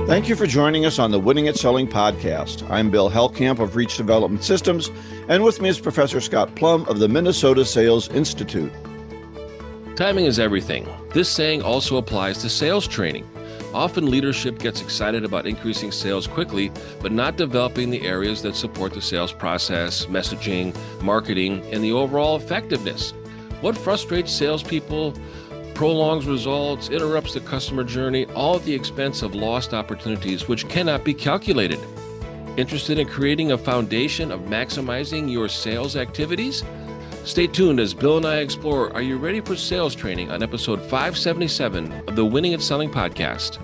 Thank you for joining us on the Winning at Selling podcast. I'm Bill Hellkamp of Reach Development Systems, and with me is Professor Scott Plum of the Minnesota Sales Institute. Timing is everything. This saying also applies to sales training. Often leadership gets excited about increasing sales quickly, but not developing the areas that support the sales process, messaging, marketing, and the overall effectiveness. What frustrates salespeople, prolongs results, interrupts the customer journey, all at the expense of lost opportunities which cannot be calculated. Interested in creating a foundation of maximizing your sales activities? Stay tuned as Bill and I explore, are you ready for sales training on episode 577 of the Winning at Selling podcast.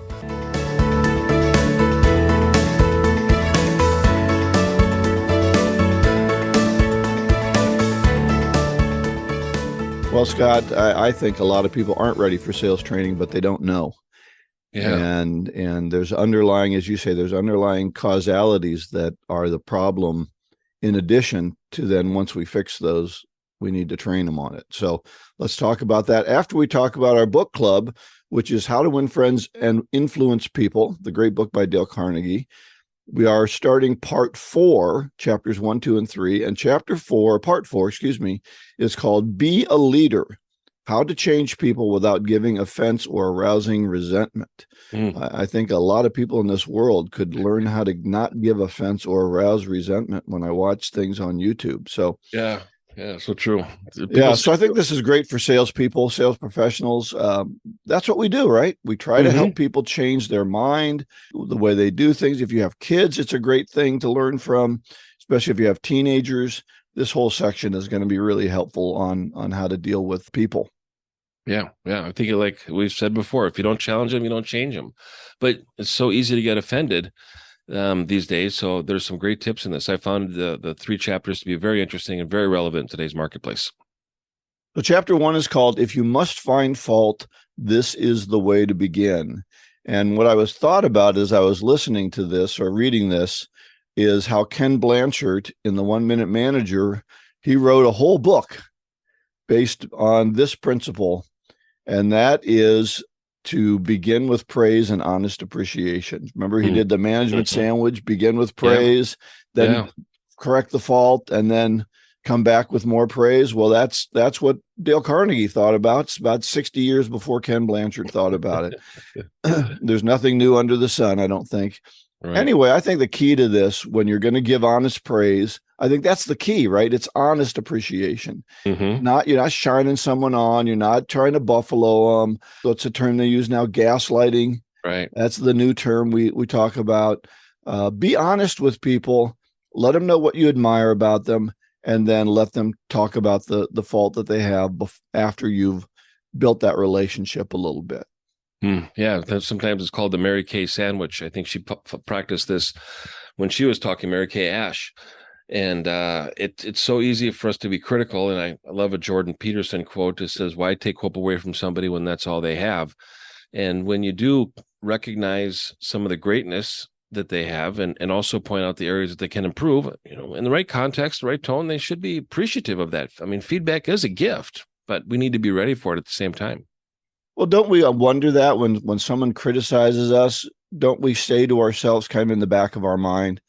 Well, Scott, I think a lot of people aren't ready for sales training, but they don't know. Yeah. And there's underlying, as you say, there's underlying causalities that are the problem. In addition to then, once we fix those, we need to train them on it. So let's talk about that after we talk about our book club, which is How to Win Friends and Influence People, the great book by Dale Carnegie. We are starting part 4, chapters 1, 2, and 3. And part 4, is called Be a Leader, How to Change People Without Giving Offense or Arousing Resentment. I think a lot of people in this world could learn how to not give offense or arouse resentment when I watch things on YouTube. So Yeah, so true. So I think this is great for salespeople, sales professionals. That's what we do, right? We try to help people change their mind, the way they do things. If you have kids, it's a great thing to learn from, especially if you have teenagers. This whole section is going to be really helpful on how to deal with people. Yeah. I think like we've said before, if you don't challenge them, you don't change them. But it's so easy to get offended these days. So there's some great tips in this. I found the 3 chapters to be very interesting and very relevant in today's marketplace. So chapter 1 is called If You Must Find Fault, This is the Way to Begin. And what I was thought about as I was listening to this or reading this is how Ken Blanchard in the 1 Minute Manager, he wrote a whole book based on this principle. And that is to begin with praise and honest appreciation. Remember, he did the management sandwich, begin with praise, then correct the fault, and then come back with more praise. Well, that's what Dale Carnegie thought about. It's about 60 years before Ken Blanchard thought about it. There's nothing new under the sun, I don't think. Right. Anyway, I think the key to this, when you're going to give honest praise, I think that's the key, right? It's honest appreciation. You're not shining someone on. You're not trying to buffalo them. What's a term they use now? Gaslighting. Right. That's the new term we talk about. Be honest with people. Let them know what you admire about them, and then let them talk about the fault that they have after you've built that relationship a little bit. Yeah, sometimes it's called the Mary Kay sandwich. I think she practiced this when she was talking, Mary Kay Ash. And it's so easy for us to be critical. And I love a Jordan Peterson quote that says, why take hope away from somebody when that's all they have? And when you do recognize some of the greatness that they have and also point out the areas that they can improve, in the right context, the right tone, they should be appreciative of that. I mean, feedback is a gift, but we need to be ready for it at the same time. Well, don't we wonder that when someone criticizes us, don't we say to ourselves kind of in the back of our mind,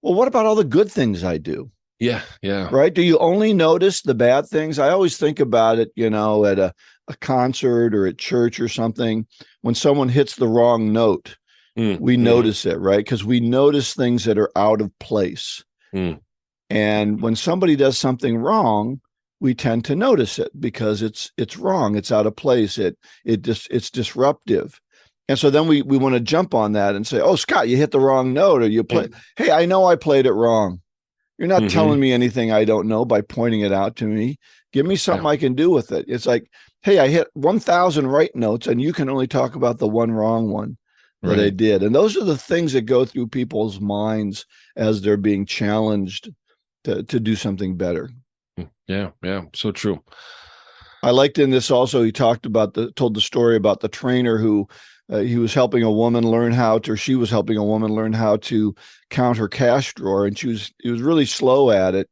well, what about all the good things I do? Yeah. Right? Do you only notice the bad things? I always think about it, at a concert or at church or something, when someone hits the wrong note, we notice it, right? Because we notice things that are out of place. And when somebody does something wrong, we tend to notice it because it's wrong. It's out of place. It's disruptive. And so then we want to jump on that and say, oh, Scott, you hit the wrong note, or you play. Hey, I know I played it wrong. You're not telling me anything I don't know by pointing it out to me. Give me something I can do with it. It's like, hey, I hit 1,000 right notes and you can only talk about the one wrong one that I did. And those are the things that go through people's minds as they're being challenged to do something better. Yeah. So true. I liked in this also, he told the story about the trainer who he was helping a woman learn how to, or she was helping a woman learn how to count her cash drawer. And he was really slow at it,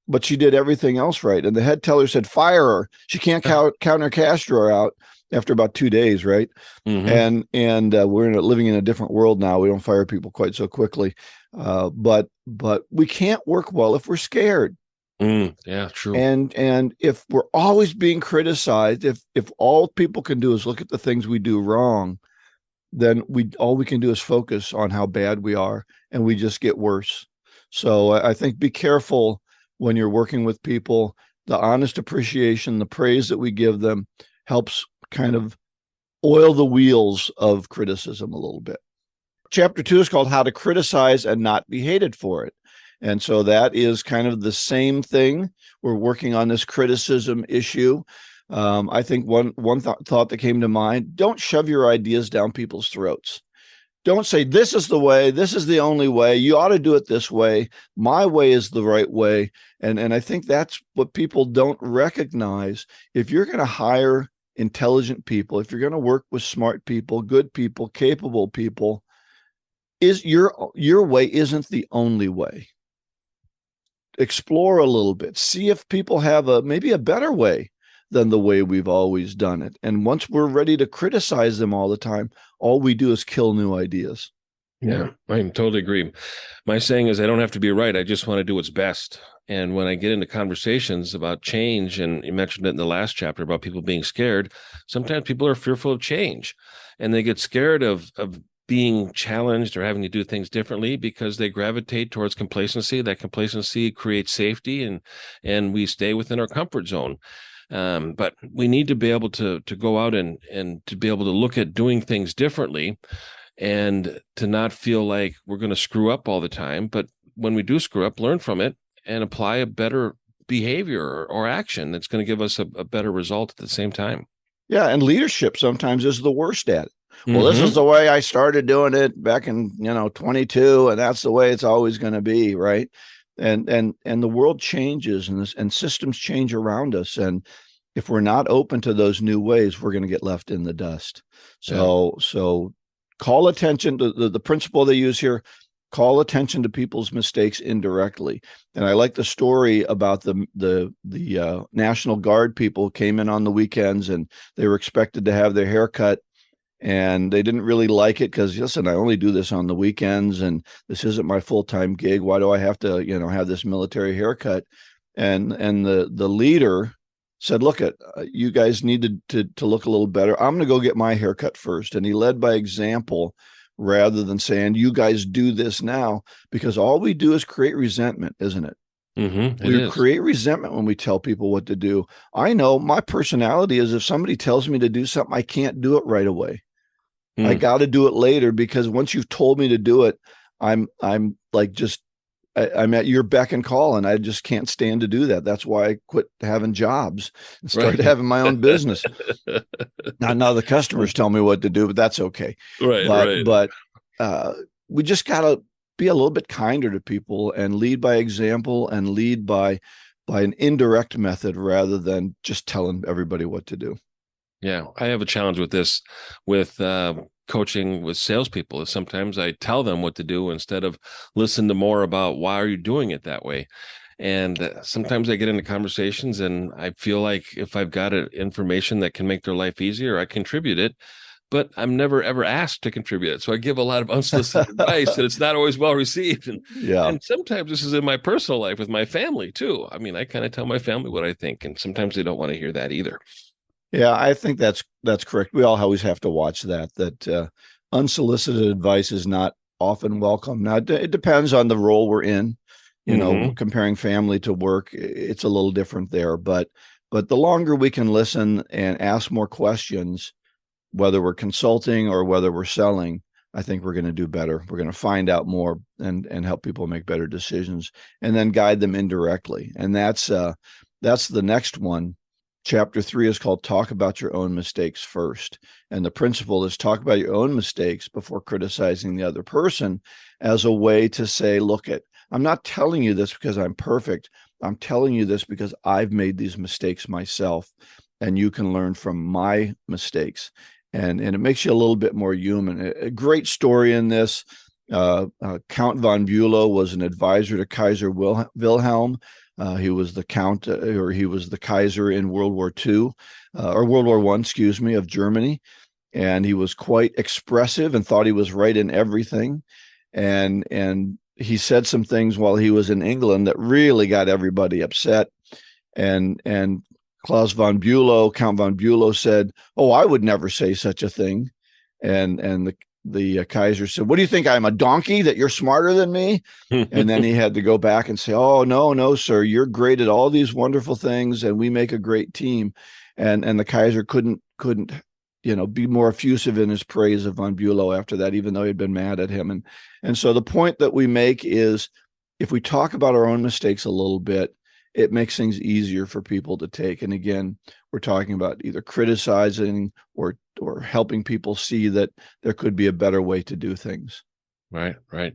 but she did everything else right. And the head teller said, fire her. She can't count her cash drawer out. after about 2 days, right? And we're living in a different world now. We don't fire people quite so quickly, but we can't work well if we're scared. Yeah, true. And if we're always being criticized, if all people can do is look at the things we do wrong, then all we can do is focus on how bad we are, and we just get worse. So I think be careful when you're working with people. The honest appreciation, the praise that we give them helps kind of oil the wheels of criticism a little bit. Chapter 2 is called How to Criticize and Not Be Hated for It. And so that is kind of the same thing. We're working on this criticism issue. I think one thought that came to mind: don't shove your ideas down people's throats. Don't say, this is the way, this is the only way, you ought to do it this way, my way is the right way. And I think that's what people don't recognize. If you're going to hire intelligent people, if you're going to work with smart people, good people, capable people, is your way isn't the only way. Explore a little bit, see if people have maybe a better way than the way we've always done it. And once we're ready to criticize them all the time, all we do is kill new ideas. Yeah, I totally agree. My saying is, I don't have to be right. I just want to do what's best. And when I get into conversations about change, and you mentioned it in the last chapter about people being scared, sometimes people are fearful of change, and they get scared of being challenged or having to do things differently because they gravitate towards complacency. That complacency creates safety, and we stay within our comfort zone. But we need to be able to go out and to be able to look at doing things differently, and to not feel like we're going to screw up all the time. But when we do screw up, learn from it and apply a better behavior or action that's going to give us a better result at the same time. Yeah. And leadership sometimes is the worst at it. Well, this is the way I started doing it back in, 22, and that's the way it's always going to be. Right. And the world changes, and systems change around us. And if we're not open to those new ways, we're going to get left in the dust. So call attention to the principle they use here. Call attention to people's mistakes indirectly. And I like the story about the National Guard people came in on the weekends, and they were expected to have their hair cut. And they didn't really like it because, listen, I only do this on the weekends, and this isn't my full-time gig. Why do I have to, have this military haircut? And the leader said, look, you guys need to look a little better. I'm going to go get my haircut first. And he led by example rather than saying, you guys do this now, because all we do is create resentment, isn't it? We create resentment when we tell people what to do. I know my personality is, if somebody tells me to do something, I can't do it right away. I got to do it later, because once you've told me to do it, I'm like I'm at your beck and call, and I just can't stand to do that. That's why I quit having jobs and started having my own business. Now the customers tell me what to do, but that's okay. But we just got to be a little bit kinder to people and lead by example, and lead by an indirect method rather than just telling everybody what to do. Yeah, I have a challenge with this, with coaching with salespeople. Is sometimes I tell them what to do instead of listen to more about why are you doing it that way. And sometimes I get into conversations, and I feel like if I've got information that can make their life easier, I contribute it. But I'm never, ever asked to contribute it. So I give a lot of unsolicited advice, and it's not always well received. And sometimes this is in my personal life with my family too. I mean, I kind of tell my family what I think, and sometimes they don't want to hear that either. Yeah, I think that's correct. We all always have to watch that unsolicited advice is not often welcome. Now, it depends on the role we're in. Comparing family to work, it's a little different there. But the longer we can listen and ask more questions, whether we're consulting or whether we're selling, I think we're going to do better. We're going to find out more and help people make better decisions, and then guide them indirectly. And that's the next one. Chapter 3 is called Talk About Your Own Mistakes First. And the principle is talk about your own mistakes before criticizing the other person, as a way to say, look, I'm not telling you this because I'm perfect. I'm telling you this because I've made these mistakes myself, and you can learn from my mistakes. And it makes you a little bit more human. A great story in this. Count von Bülow was an advisor to Kaiser Wilhelm. He was the count, or he was the Kaiser in World War II, or World War I, excuse me, of Germany. And he was quite expressive and thought he was right in everything. And he said some things while he was in England that really got everybody upset. And Klaus von Bülow, Count von Bülow, said, "Oh, I would never say such a thing." And the Kaiser said, "What do you think? I'm a donkey that you're smarter than me?" And then he had to go back and say, "Oh, no, sir, you're great at all these wonderful things, and we make a great team." And the Kaiser couldn't be more effusive in his praise of von Bülow after that, even though he'd been mad at him. And so the point that we make is, if we talk about our own mistakes a little bit, it makes things easier for people to take. And again, we're talking about either criticizing or helping people see that there could be a better way to do things. Right. I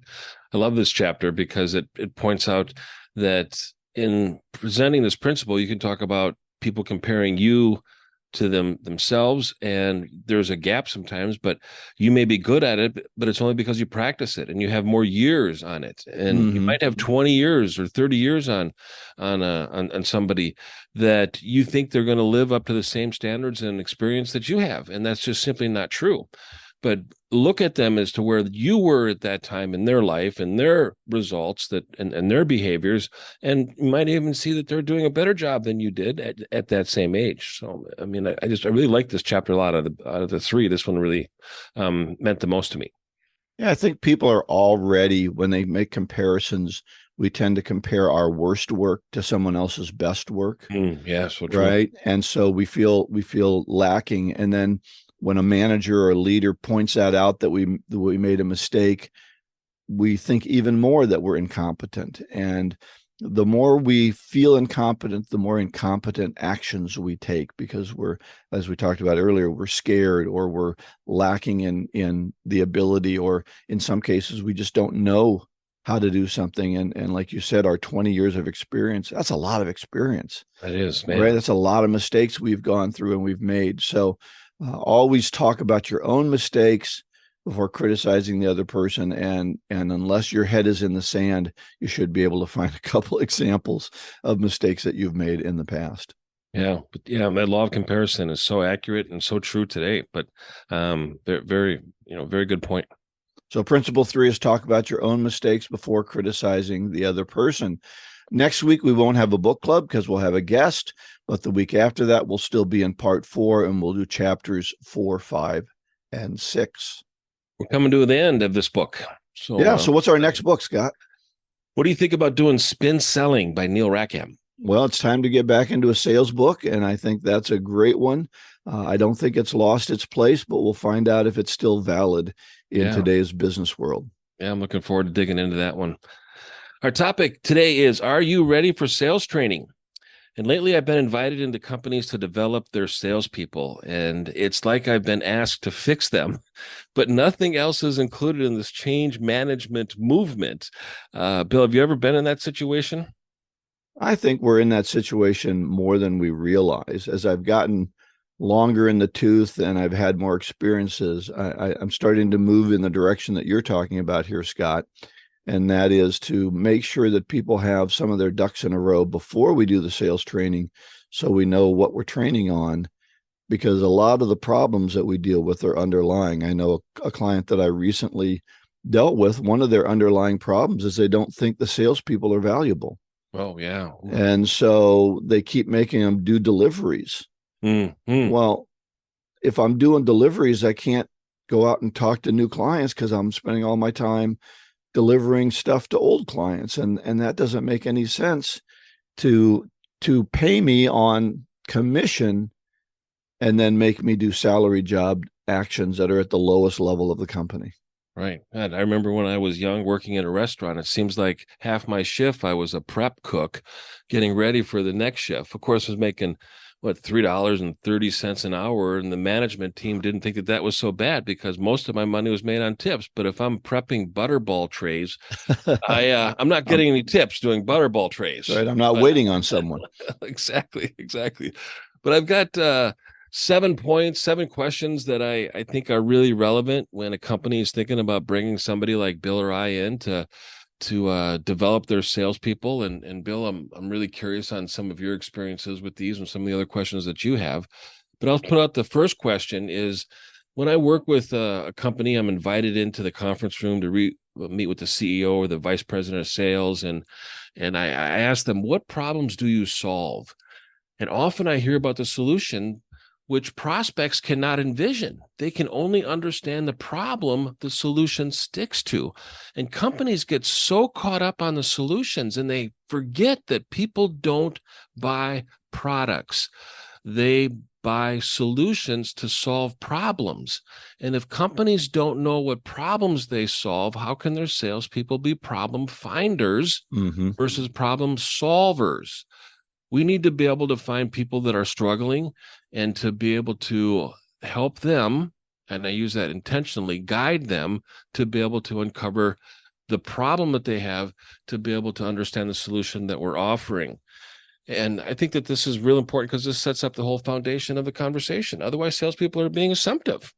love this chapter because it points out that in presenting this principle, you can talk about people comparing you to themselves, and there's a gap sometimes, but you may be good at it, but it's only because you practice it and you have more years on it, and you might have 20 years or 30 years on somebody that you think they're going to live up to the same standards and experience that you have, and that's just simply not true. But look at them as to where you were at that time in their life and their results and their behaviors. And you might even see that they're doing a better job than you did at that same age. So, I mean, I really like this chapter a lot. Out of the three, this one really meant the most to me. Yeah, I think people are already, when they make comparisons, we tend to compare our worst work to someone else's best work. Yeah, so true. Right. And so we feel lacking. And then when a manager or a leader points that out, that we made a mistake, we think even more that we're incompetent. And the more we feel incompetent, the more incompetent actions we take, because we're, as we talked about earlier, we're scared, or we're lacking in the ability, or in some cases, we just don't know how to do something. And like you said, our 20 years of experience, that's a lot of experience. That is, man. Right? That's a lot of mistakes we've gone through and we've made. So always talk about your own mistakes before criticizing the other person. And unless your head is in the sand, you should be able to find a couple examples of mistakes that you've made in the past. Yeah. But yeah, that law of comparison is so accurate and so true today, but very, very good point. So principle 3 is talk about your own mistakes before criticizing the other person. Next week, we won't have a book club because we'll have a guest, but the week after that, we'll still be in part 4, and we'll do chapters 4, 5, and 6. We're coming to the end of this book. So yeah. So what's our next book, Scott? What do you think about doing Spin Selling by Neil Rackham? Well, it's time to get back into a sales book, and I think that's a great one. I don't think it's lost its place, but we'll find out if it's still valid in today's business world. Yeah, I'm looking forward to digging into that one. Our topic today is, are you ready for sales training? And lately I've been invited into companies to develop their salespeople, and it's like I've been asked to fix them, but nothing else is included in this change management movement. Bill, have you ever been in that situation? I think we're in that situation more than we realize. As I've gotten longer in the tooth and I've had more experiences, I'm starting to move in the direction that you're talking about here, Scott. And that is to make sure that people have some of their ducks in a row before we do the sales training, so we know what we're training on, because a lot of the problems that we deal with are underlying. I know a client that I recently dealt with, one of their underlying problems is they don't think the salespeople are valuable. Oh, yeah. And so they keep making them do deliveries. Well, if I'm doing deliveries, I can't go out and talk to new clients because I'm spending all my time delivering stuff to old clients. And that doesn't make any sense to pay me on commission and then make me do salary job actions that are at the lowest level of the company. Right. God, I remember when I was young working in a restaurant, it seems like half my shift, I was a prep cook getting ready for the next shift. Of course, I was making $3.30 an hour, and the management team didn't think that was so bad because most of my money was made on tips. But if I'm prepping butterball trays, I'm not getting any tips doing butterball trays. Right. I'm not waiting on someone. Exactly. But I've got 7 points, 7 questions that I think are really relevant when a company is thinking about bringing somebody like Bill or I in to develop their salespeople. And Bill, I'm really curious on some of your experiences with these and some of the other questions that you have. But I'll put out the first question is, when I work with a company, I'm invited into the conference room to meet with the CEO or the vice president of sales, and I ask them, what problems do you solve? And often I hear about the solution which prospects cannot envision. They can only understand the problem the solution sticks to. And companies get so caught up on the solutions and they forget that people don't buy products. They buy solutions to solve problems. And if companies don't know what problems they solve, how can their salespeople be problem finders versus problem solvers? We need to be able to find people that are struggling and to be able to help them, and I use that intentionally, guide them to be able to uncover the problem that they have, to be able to understand the solution that we're offering. And I think that this is real important because this sets up the whole foundation of the conversation. Otherwise, salespeople are being assumptive.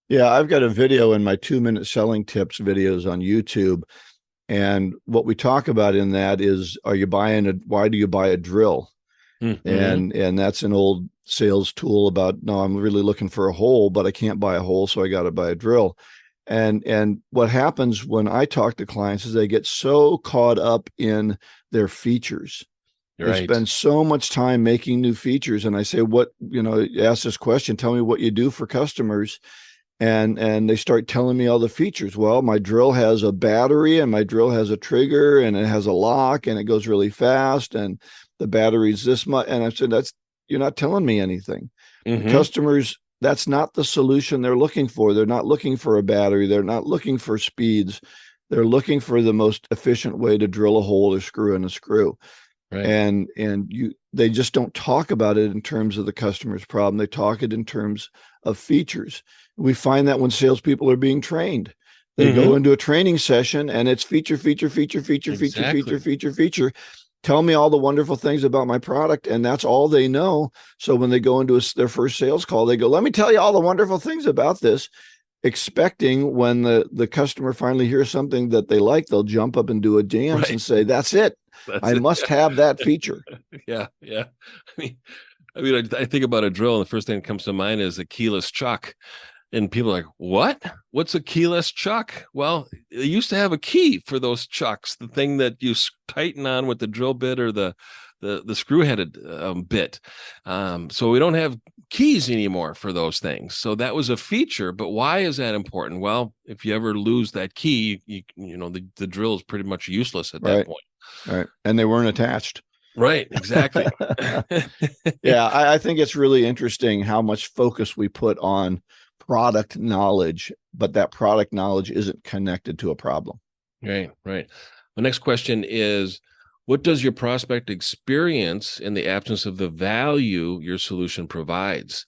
Yeah, I've got a video in my 2-minute selling tips videos on YouTube. And what we talk about in that is, why do you buy a drill? Mm-hmm. And that's an old sales tool about, no, I'm really looking for a hole, but I can't buy a hole, so I got to buy a drill. And what happens when I talk to clients is they get so caught up in their features. They spend so much time making new features. And I say, ask this question, tell me what you do for customers. And they start telling me all the features. Well, my drill has a battery, and my drill has a trigger, and it has a lock, and it goes really fast, and the battery's this much. And I said, you're not telling me anything. Mm-hmm. The customers, that's not the solution they're looking for. They're not looking for a battery. They're not looking for speeds. They're looking for the most efficient way to drill a hole or screw in a screw. Right. And they just don't talk about it in terms of the customer's problem. They talk it in terms of features. We find that when salespeople are being trained, they go into a training session and it's feature. Tell me all the wonderful things about my product. And that's all they know. So when they go into their first sales call, they go, let me tell you all the wonderful things about this, expecting when the customer finally hears something that they like, they'll jump up and do a dance and say, that's it. I must have that feature. Yeah. I mean, I think about a drill, and the first thing that comes to mind is a keyless chuck. And people are like, what? What's a keyless chuck? Well, they used to have a key for those chucks, the thing that you tighten on with the drill bit or the screw-headed bit. So we don't have keys anymore for those things. So that was a feature. But why is that important? Well, if you ever lose that key, the drill is pretty much useless at that point. Right. And they weren't attached. Right. Exactly. Yeah. I think it's really interesting how much focus we put on product knowledge, but that product knowledge isn't connected to a problem. Right. The next question is, what does your prospect experience in the absence of the value your solution provides?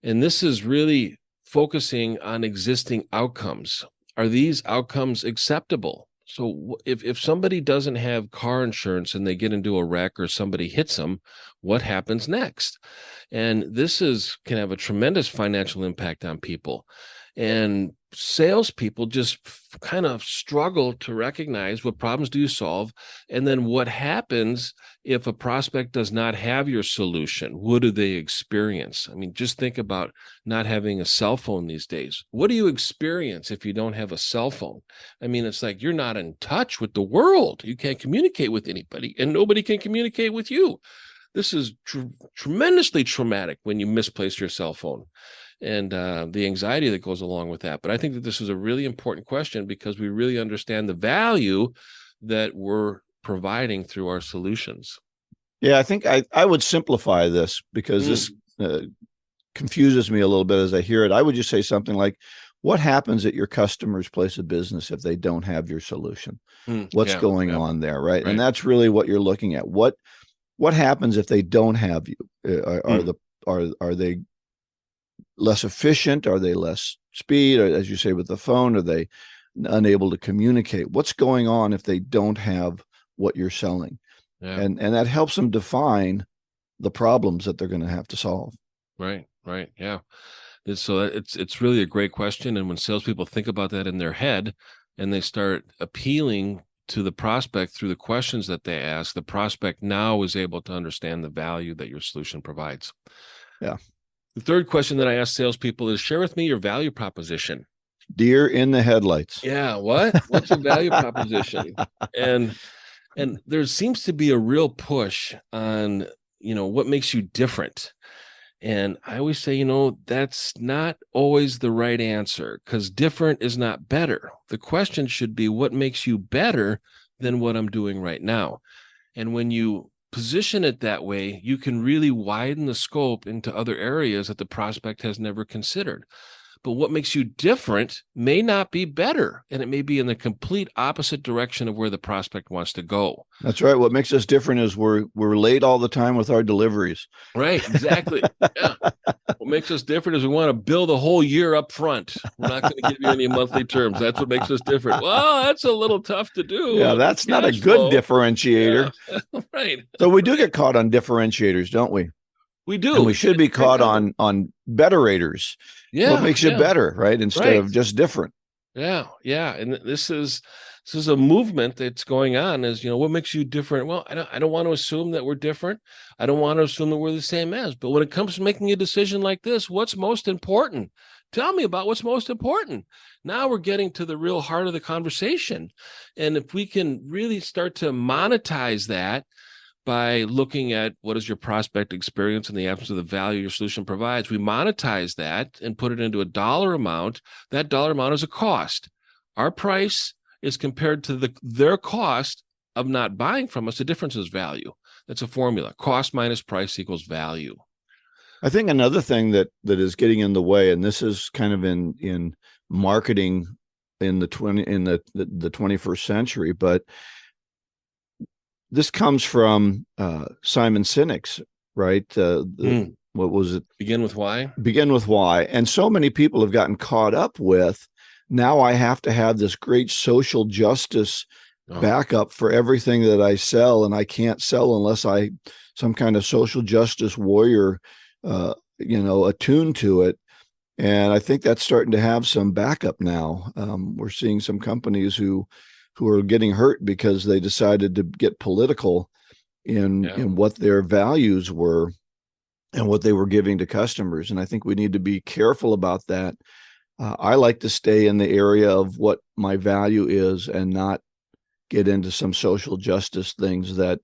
And this is really focusing on existing outcomes. Are these outcomes acceptable? So if somebody doesn't have car insurance and they get into a wreck or somebody hits them, what happens next? And this can have a tremendous financial impact on people. And salespeople just kind of struggle to recognize what problems do you solve, and then what happens if a prospect does not have your solution. What do they experience? I mean, just think about not having a cell phone these days. What do you experience if you don't have a cell phone? I mean, it's like you're not in touch with the world. You can't communicate with anybody, and nobody can communicate with you. This is tremendously traumatic when you misplace your cell phone, and the anxiety that goes along with that. But I think that this is a really important question because we really understand the value that we're providing through our solutions. Yeah, I think I would simplify this because this confuses me a little bit as I hear it. I would just say something like, what happens at your customer's place of business if they don't have your solution? What's going on there, right? And that's really what you're looking at. What happens if they don't have you? Are they less efficient? Are they less speed? Or, as you say, with the phone, are they unable to communicate? What's going on if they don't have what you're selling? Yeah. And that helps them define the problems that they're going to have to solve. Right. Yeah. So it's really a great question. And when salespeople think about that in their head, and they start appealing to the prospect through the questions that they ask, the prospect now is able to understand the value that your solution provides. Yeah. The third question that I ask salespeople is, share with me your value proposition. Deer in the headlights. Yeah, what's your value proposition? And there seems to be a real push on, what makes you different. And I always say, that's not always the right answer, because different is not better. The question should be, what makes you better than what I'm doing right now? And when you position it that way, you can really widen the scope into other areas that the prospect has never considered. But what makes you different may not be better, and it may be in the complete opposite direction of where the prospect wants to go. That's right. What makes us different is we're late all the time with our deliveries. Right, exactly. Yeah. What makes us different is we want to bill a whole year up front. We're not going to give you any monthly terms. That's what makes us different. Well, that's a little tough to do. Yeah, that's not a good differentiator. Yeah. Right. So we do get caught on differentiators, don't we? We do. And we should be caught on betterators. Yeah. What makes you better, right? Instead of just different. Yeah. Yeah. And this is a movement that's going on, is, what makes you different? Well, I don't want to assume that we're different. I don't want to assume that we're the same as, but when it comes to making a decision like this, what's most important? Tell me about what's most important. Now we're getting to the real heart of the conversation. And if we can really start to monetize that by looking at what is your prospect experience in the absence of the value your solution provides, we monetize that and put it into a dollar amount. That dollar amount is a cost. Our price is compared to their cost of not buying from us. The difference is value. That's a formula. Cost minus price equals value. I think another thing that is getting in the way, and this is kind of in marketing in the 21st century, but this comes from Simon Sinek's, right? What was it? Begin with why. Begin with why. And so many people have gotten caught up with, now I have to have this great social justice backup for everything that I sell, and I can't sell unless some kind of social justice warrior, attuned to it. And I think that's starting to have some backup now. We're seeing some companies who are getting hurt because they decided to get political in what their values were and what they were giving to customers. And I think we need to be careful about that. I like to stay in the area of what my value is and not get into some social justice things that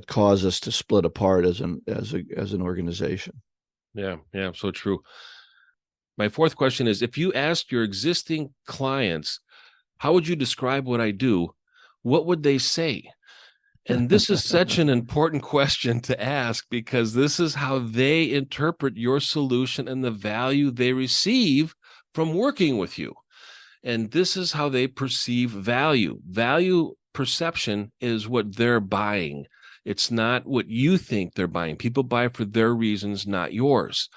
cause us to split apart as an organization. Yeah, so true. My fourth question is, if you asked your existing clients, how would you describe what I do? What would they say? And this is such an important question to ask, because this is how they interpret your solution and the value they receive from working with you. And this is how they perceive value. Value perception is what they're buying. It's not what you think they're buying. People buy for their reasons, not yours.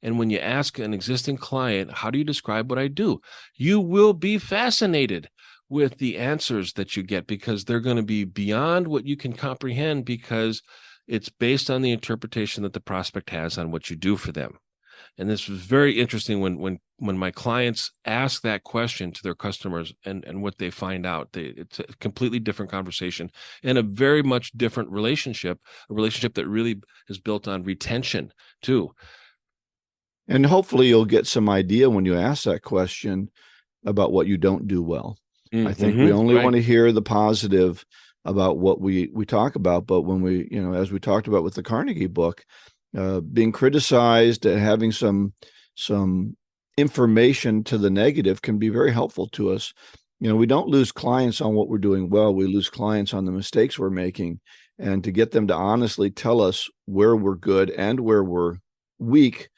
And when you ask an existing client, how do you describe what I do? You will be fascinated with the answers that you get, because they're going to be beyond what you can comprehend, because it's based on the interpretation that the prospect has on what you do for them. And this was very interesting when my clients ask that question to their customers and what they find out. It's a completely different conversation and a very much different relationship, a relationship that really is built on retention too. And hopefully you'll get some idea when you ask that question about what you don't do well. I think we only want to hear the positive about what we talk about. But when we, as we talked about with the Carnegie book, being criticized, having some information to the negative can be very helpful to us. We don't lose clients on what we're doing well. We lose clients on the mistakes we're making. And to get them to honestly tell us where we're good and where we're weak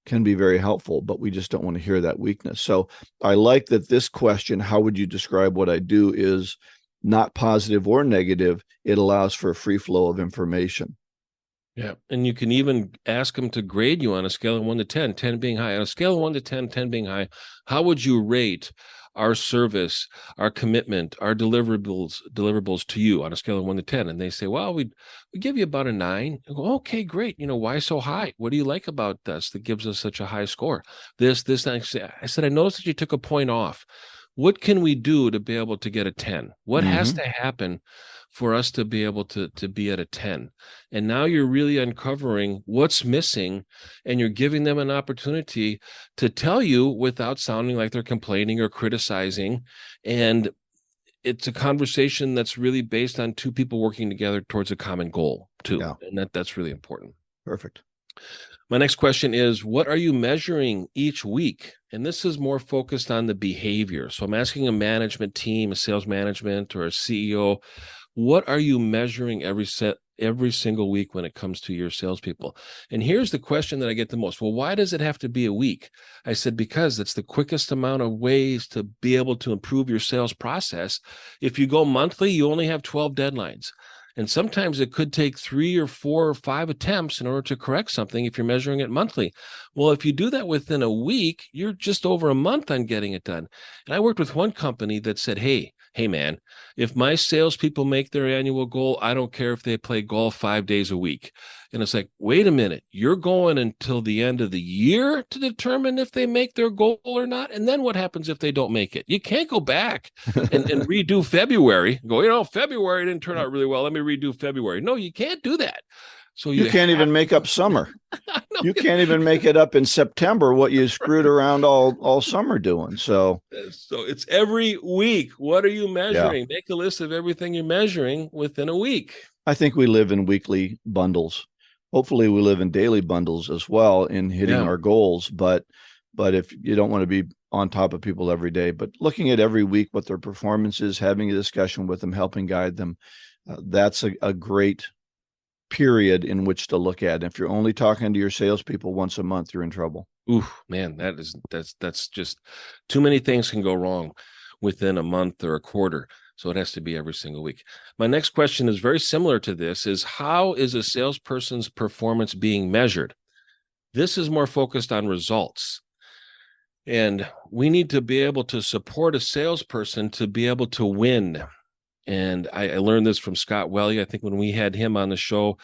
can be very helpful, but we just don't want to hear that weakness. So I like that this question, how would you describe what I do, is not positive or negative. It allows for a free flow of information. Yeah. And you can even ask them to grade you on a scale of 1 to 10, 10 being high. On a scale of 1 to 10, 10 being high, how would you rate our service, our commitment, our deliverables to you on a scale of 1 to 10? And they say, well, we give you about a 9. I go, okay, great. Why so high? What do you like about us that gives us such a high score? This. I said, I noticed that you took a point off. what can we do to be able to get a 10? What has Mhm. to happen for us to be able to be at a 10? And now you're really uncovering what's missing, and you're giving them an opportunity to tell you without sounding like they're complaining or criticizing. And it's a conversation that's really based on two people working together towards a common goal too. Yeah. And that's really important. Perfect. My next question is, what are you measuring each week? And this is more focused on the behavior. So I'm asking a management team, a sales management or a CEO, what are you measuring every single week when it comes to your salespeople? And here's the question that I get the most. Well, why does it have to be a week? I said, because it's the quickest amount of ways to be able to improve your sales process. If you go monthly, you only have 12 deadlines. And sometimes it could take 3 or 4 or 5 attempts in order to correct something if you're measuring it monthly. Well, if you do that within a week, you're just over a month on getting it done. And I worked with one company that said, hey, man, if my salespeople make their annual goal, I don't care if they play golf 5 days a week. And it's like, wait a minute, you're going until the end of the year to determine if they make their goal or not? And then what happens if they don't make it? You can't go back and redo February. Go, February didn't turn out really well. Let me redo February. No, you can't do that. So you can't even make up summer. You can't even make it up in September what you screwed around all summer doing. So it's every week. What are you measuring? Yeah. Make a list of everything you're measuring within a week. I think we live in weekly bundles. Hopefully we live in daily bundles as well in hitting our goals. But if you don't want to be on top of people every day, but looking at every week what their performance is, having a discussion with them, helping guide them, that's a great period in which to look at. If you're only talking to your salespeople once a month, you're in trouble. Ooh, man, that's just too many things can go wrong within a month or a quarter. So it has to be every single week. My next question is very similar to this, is how is a salesperson's performance being measured? This is more focused on results. And we need to be able to support a salesperson to be able to win. And I learned this from Scott Welly. I think when we had him on the show,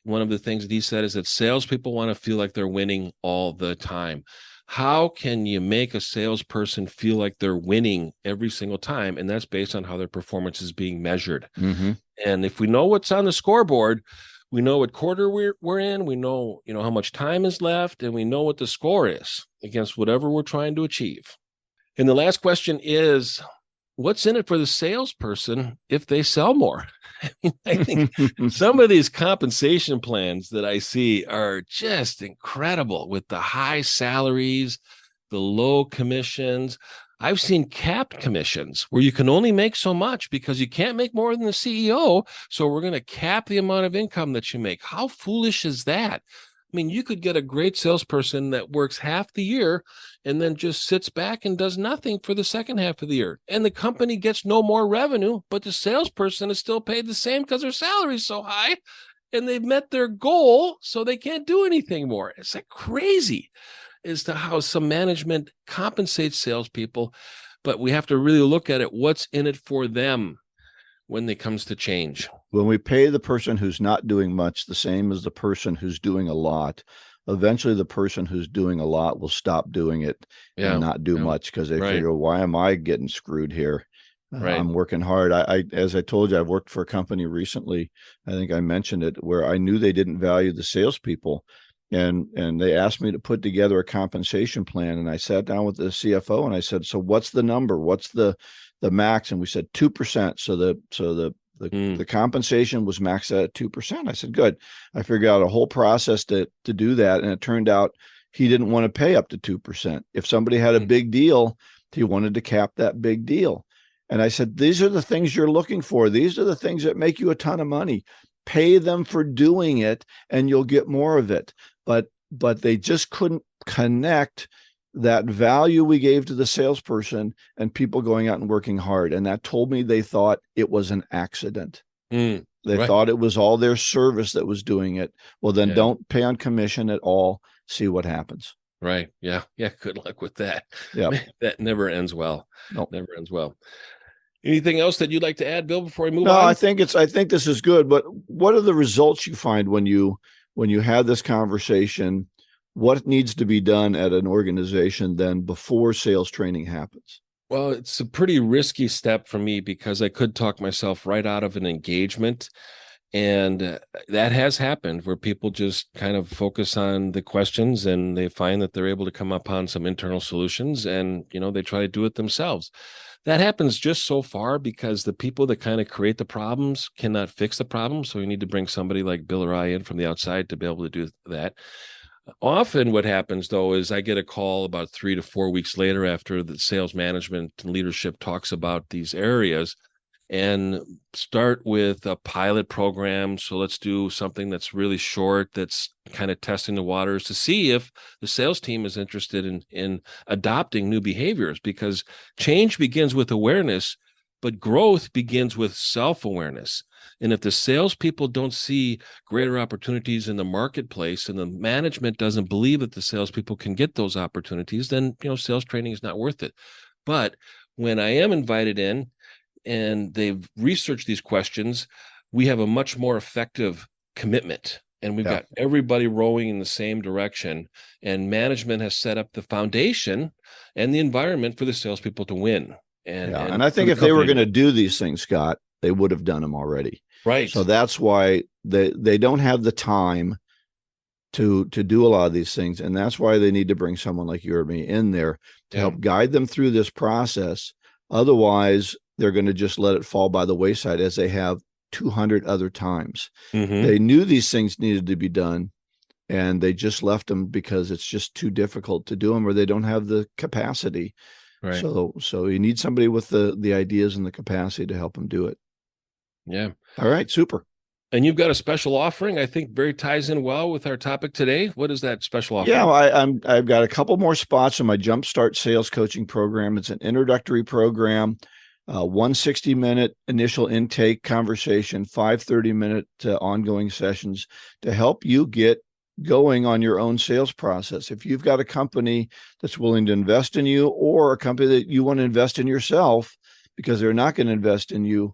one of the things that he said is that salespeople want to feel like they're winning all the time. How can you make a salesperson feel like they're winning every single time? And that's based on how their performance is being measured. Mm-hmm. And if we know what's on the scoreboard, we know what quarter we're in, we know, how much time is left, and we know what the score is against whatever we're trying to achieve. And the last question is, what's in it for the salesperson if they sell more? I think some of these compensation plans that I see are just incredible, with the high salaries, the low commissions. I've seen capped commissions where you can only make so much because you can't make more than the CEO. So we're going to cap the amount of income that you make. How foolish is that? I mean, you could get a great salesperson that works half the year and then just sits back and does nothing for the second half of the year. And the company gets no more revenue, but the salesperson is still paid the same because their salary is so high and they've met their goal, so they can't do anything more. It's like crazy as to how some management compensates salespeople, but we have to really look at it. What's in it for them when it comes to change? When we pay the person who's not doing much the same as the person who's doing a lot, eventually the person who's doing a lot will stop doing it and not do much because they figure, why am I getting screwed here? I'm working hard. I, as I told you, I've worked for a company recently. I think I mentioned it, where I knew they didn't value the salespeople. And they asked me to put together a compensation plan. And I sat down with the CFO and I said, so what's the number? What's the max? And we said 2%. So the compensation was maxed out at 2%. I said, good. I figured out a whole process to do that. And it turned out he didn't want to pay up to 2%. If somebody had a big deal, he wanted to cap that big deal. And I said, these are the things you're looking for. These are the things that make you a ton of money. Pay them for doing it and you'll get more of it. But they just couldn't connect that value we gave to the salesperson and people going out and working hard. And that told me they thought it was an accident. They thought it was all their service that was doing it. Well, then don't pay on commission at all. See what happens. Right. Yeah. Yeah. Good luck with that. Yeah. That never ends well. Nope. Never ends well. Anything else that you'd like to add, Bill, before we move on? No, I think this is good, but what are the results you find when you have this conversation? What needs to be done at an organization then before sales training happens? Well, it's a pretty risky step for me because I could talk myself right out of an engagement. And that has happened where people just kind of focus on the questions and they find that they're able to come upon some internal solutions and, they try to do it themselves. That happens just so far because the people that kind of create the problems cannot fix the problem. So you need to bring somebody like Bill or I in from the outside to be able to do that. Often what happens though is I get a call about 3 to 4 weeks later after the sales management and leadership talks about these areas and start with a pilot program. So let's do something that's really short, that's kind of testing the waters to see if the sales team is interested in adopting new behaviors, because change begins with awareness, but growth begins with self-awareness. And if the salespeople don't see greater opportunities in the marketplace and the management doesn't believe that the salespeople can get those opportunities, then, sales training is not worth it. But when I am invited in and they've researched these questions, we have a much more effective commitment. And we've got everybody rowing in the same direction. And management has set up the foundation and the environment for the salespeople to win. And I think if they were going to do these things, Scott, they would have done them already. Right. So that's why they don't have the time to do a lot of these things. And that's why they need to bring someone like you or me in there to help guide them through this process. Otherwise, they're going to just let it fall by the wayside, as they have 200 other times. Mm-hmm. They knew these things needed to be done, and they just left them because it's just too difficult to do them, or they don't have the capacity. Right. So you need somebody with the ideas and the capacity to help them do it. Yeah. All right. Super. And you've got a special offering, I think very ties in well with our topic today. What is that special offering? Yeah, I've got a couple more spots in my Jumpstart Sales Coaching Program. It's an introductory program, 160-minute initial intake conversation, 5 30-minute ongoing sessions to help you get going on your own sales process. If you've got a company that's willing to invest in you, or a company that you want to invest in yourself because they're not going to invest in you,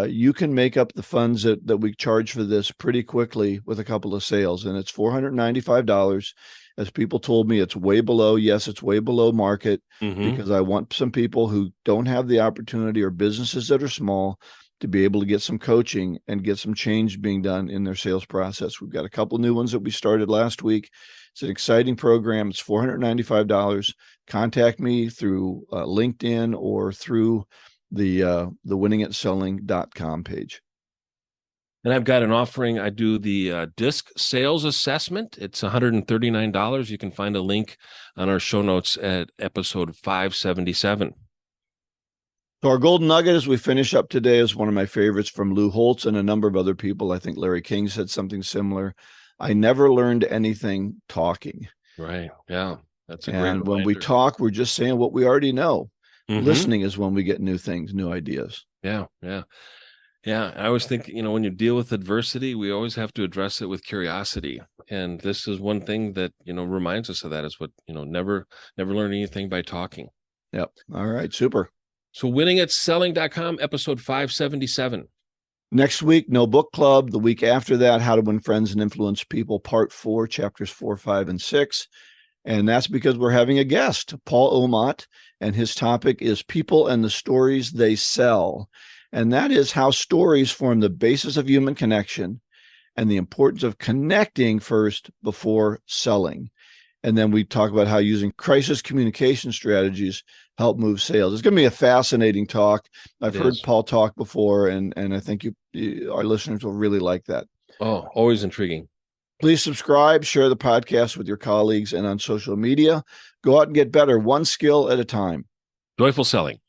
you can make up the funds that we charge for this pretty quickly with a couple of sales. And it's $495. As people told me, it's way below. Yes, it's way below market, because I want some people who don't have the opportunity, or businesses that are small, to be able to get some coaching and get some change being done in their sales process. We've got a couple of new ones that we started last week. It's an exciting program. It's $495. Contact me through LinkedIn or through the winningatselling.com page. And I've got an offering. I do the DISC sales assessment. It's $139. You can find a link on our show notes at episode 577. So our golden nugget as we finish up today is one of my favorites from Lou Holtz and a number of other people. I think Larry King said something similar. I never learned anything talking. Right. Yeah. That's a great And when reminder. we talk, we're just saying what we already know. Listening is when we get new things, new ideas. Yeah. Yeah. Yeah. I always think, when you deal with adversity, we always have to address it with curiosity. And this is one thing that, reminds us of that, is what, never learn anything by talking. Yep. All right. Super. So winningatselling.com, episode 577. Next week, no book club. The week after that, How to Win Friends and Influence People, part 4, chapters 4, 5, and 6. And that's because we're having a guest, Paul Omat, and his topic is people and the stories they sell. And that is how stories form the basis of human connection and the importance of connecting first before selling. And then we talk about how using crisis communication strategies help move sales. It's going to be a fascinating talk. I've heard Paul talk before, and I think our listeners will really like that. Oh, always intriguing. Please subscribe, share the podcast with your colleagues and on social media. Go out and get better, one skill at a time. Joyful selling.